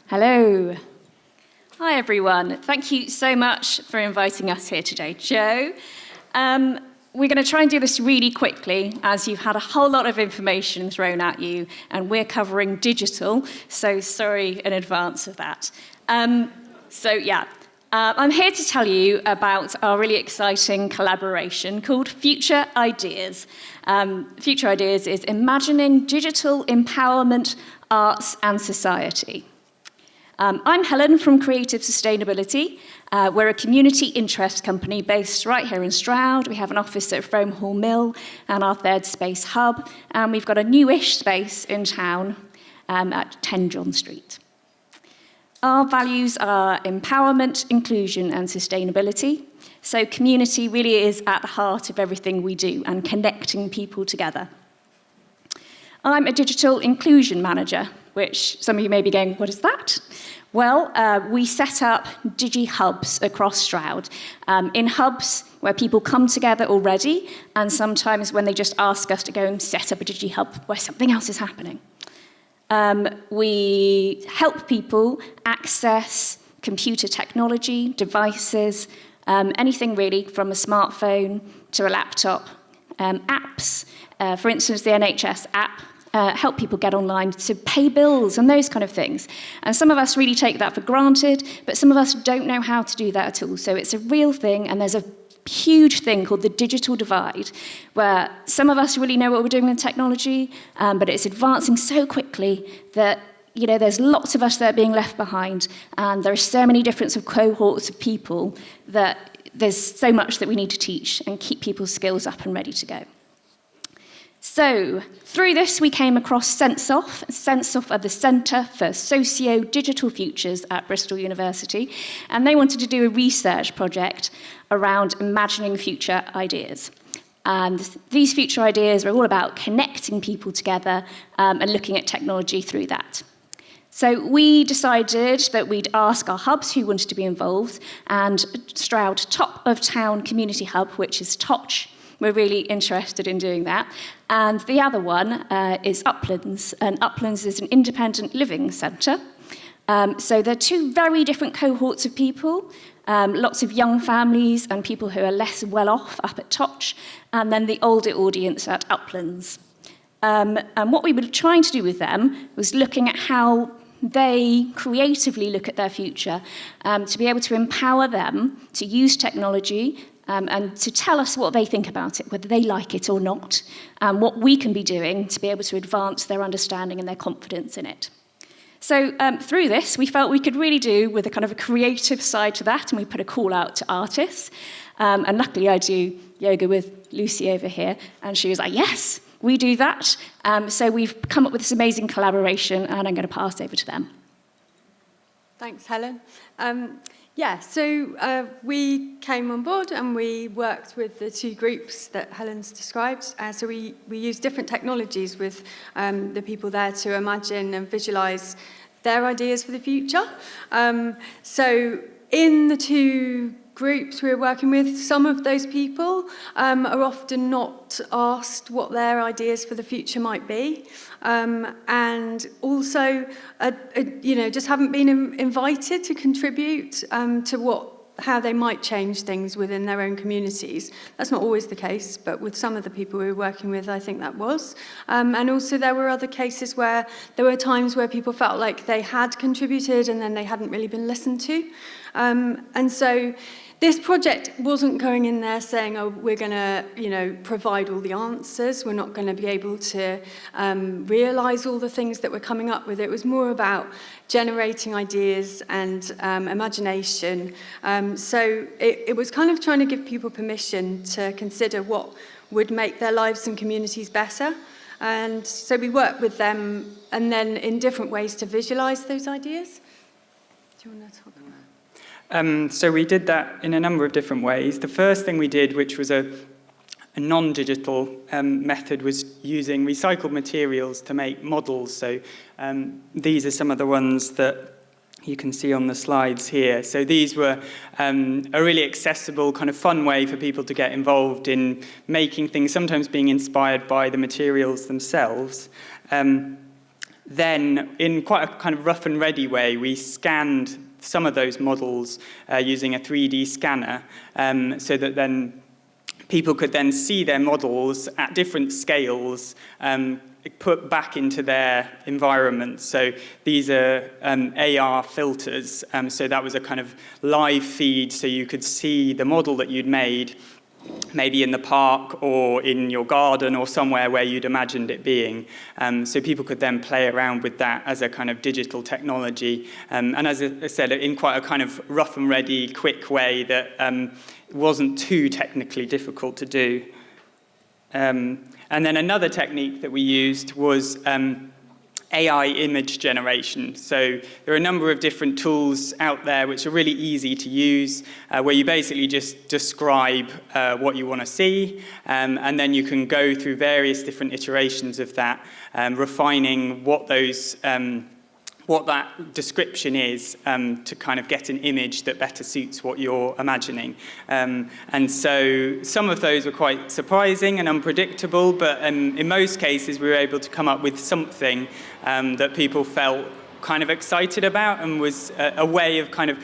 Hello. Hi, everyone. Thank you so much for inviting us here today. Joe, we're going to try and do this really quickly, as you've had a whole lot of information thrown at you, and we're covering digital, so sorry in advance of that. I'm here to tell you about our really exciting collaboration called Future Ideas. Future Ideas is imagining digital empowerment, arts and society. I'm Helen from Creative Sustainability. We're a community interest company based right here in Stroud. We have an office at Frome Hall Mill and our third space hub, and we've got a newish space in town at 10 John Street. Our values are empowerment, inclusion and sustainability. So community really is at the heart of everything we do and connecting people together. I'm a digital inclusion manager, which some of you may be going, what is that? Well, we set up digi-hubs across Stroud. In hubs where people come together already, and sometimes when they just ask us to go and set up a digi-hub where something else is happening. We help people access computer technology, devices, anything really from a smartphone to a laptop, apps. For instance, the NHS app help people get online to pay bills and those kind of things. And some of us really take that for granted, but some of us don't know how to do that at all. So it's a real thing, and there's a huge thing called the digital divide, where some of us really know what we're doing with technology, but it's advancing so quickly that there's lots of us that are being left behind, and there are so many different cohorts of people that there's so much that we need to teach and keep people's skills up and ready to go. So, through this, we came across SenseOff. SenseOff are the Centre for Sociodigital Futures at Bristol University, and they wanted to do a research project around imagining future ideas. And these future ideas are all about connecting people together and looking at technology through that. So we decided that we'd ask our hubs who wanted to be involved, and Stroud Top of Town Community Hub, which is TOCH. We're really interested in doing that. And the other one is Uplands, and Uplands is an independent living centre. So they're two very different cohorts of people, lots of young families and people who are less well off up at TOCH, and then the older audience at Uplands. And what we were trying to do with them was looking at how they creatively look at their future, to be able to empower them to use technology and to tell us what they think about it, whether they like it or not, and what we can be doing to be able to advance their understanding and their confidence in it. So through this, we felt we could really do with a kind of a creative side to that, and we put a call out to artists. And luckily I do yoga with Lucy over here, and she was like, yes, we do that. So we've come up with this amazing collaboration, and I'm going to pass over to them. Thanks, Helen. So we came on board and we worked with the two groups that Helen's described. So we used different technologies with the people there to imagine and visualise their ideas for the future. So in the two groups we were working with, some of those people are often not asked what their ideas for the future might be, and also just haven't been invited to contribute to how they might change things within their own communities. That's not always the case, but with some of the people we were working with, I think that was. And also there were other cases where there were times where people felt like they had contributed and then they hadn't really been listened to. And so this project wasn't going in there saying, oh, we're going to, provide all the answers. We're not going to be able to realise all the things that we're coming up with. It was more about generating ideas and imagination. So it was kind of trying to give people permission to consider what would make their lives and communities better. And so we worked with them and then in different ways to visualise those ideas. Do you want to talk about that? So we did that in a number of different ways. The first thing we did, which was a non-digital method, was using recycled materials to make models. So these are some of the ones that you can see on the slides here. So these were a really accessible, kind of fun way for people to get involved in making things, sometimes being inspired by the materials themselves. then, in quite a kind of rough and ready way, we scanned some of those models using a 3D scanner, so that then people could then see their models at different scales put back into their environment. So these are AR filters, so that was a kind of live feed, so you could see the model that you'd made, maybe in the park or in your garden or somewhere where you'd imagined it being. So people could then play around with that as a kind of digital technology. And as I said, in quite a kind of rough and ready, quick way that wasn't too technically difficult to do. And then another technique that we used was AI image generation. So there are a number of different tools out there which are really easy to use, where you basically just describe what you want to see, and then you can go through various different iterations of that, refining what those what that description is, to kind of get an image that better suits what you're imagining. And so some of those were quite surprising and unpredictable, but in most cases we were able to come up with something that people felt kind of excited about, and was a way of kind of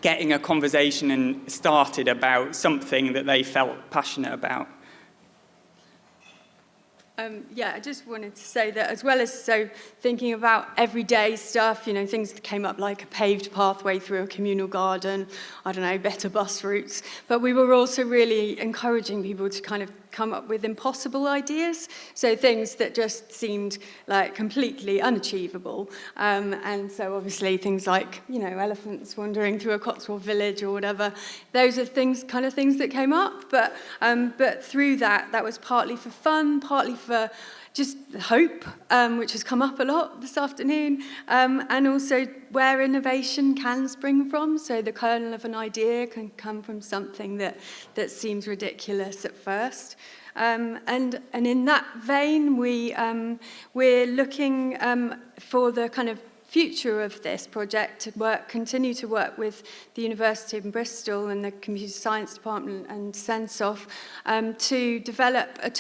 getting a conversation and started about something that they felt passionate about. Yeah, I just wanted to say that, as well as thinking about everyday stuff, things that came up like a paved pathway through a communal garden, I don't know, better bus routes, but we were also really encouraging people to kind of come up with impossible ideas, so things that just seemed like completely unachievable. And so obviously things like, elephants wandering through a Cotswold village or whatever, those are things that came up, but through that was partly for fun, partly for just hope, which has come up a lot this afternoon, and also where innovation can spring from. So the kernel of an idea can come from something that seems ridiculous at first. And in that vein, we're looking for the kind of future of this project to continue to work with the University of Bristol and the Computer Science Department and Sensoff to develop a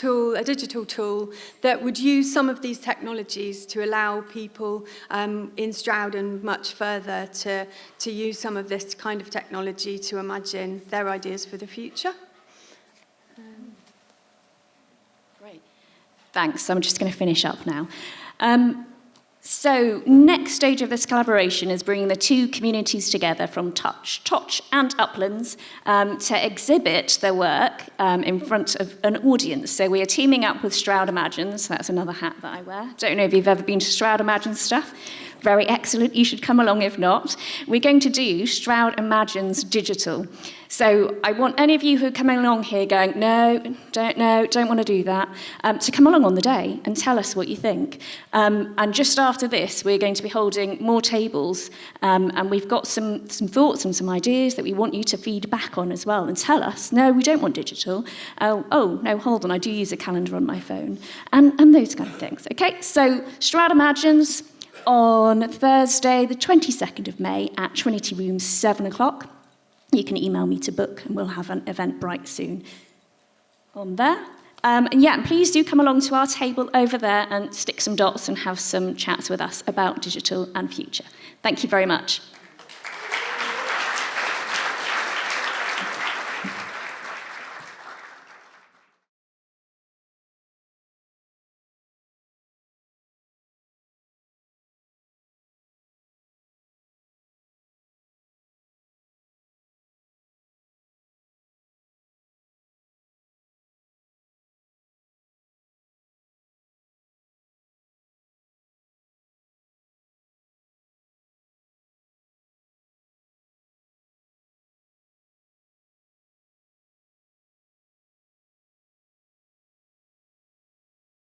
digital tool that would use some of these technologies to allow people in Stroud and much further to use some of this kind of technology to imagine their ideas for the future. Great. Thanks. I'm just going to finish up now. So next stage of this collaboration is bringing the two communities together from Toch and Uplands to exhibit their work in front of an audience. So we are teaming up with Stroud Imagines. That's another hat that I wear. Don't know if you've ever been to Stroud Imagines stuff. Very excellent. You should come along if not. We're going to do Stroud Imagines Digital. So I want any of you who are coming along here going, no, don't want to do that, to come along on the day and tell us what you think. And just after this, we're going to be holding more tables, and we've got some thoughts and some ideas that we want you to feed back on as well and tell us, no, we don't want digital. Oh, no, hold on, I do use a calendar on my phone, and those kind of things. Okay, so Stroud Imagines on Thursday, the 22nd of May at Trinity Room, 7 o'clock. You can email me to book, and we'll have an Eventbrite soon on there. And please do come along to our table over there and stick some dots and have some chats with us about digital and future. Thank you very much.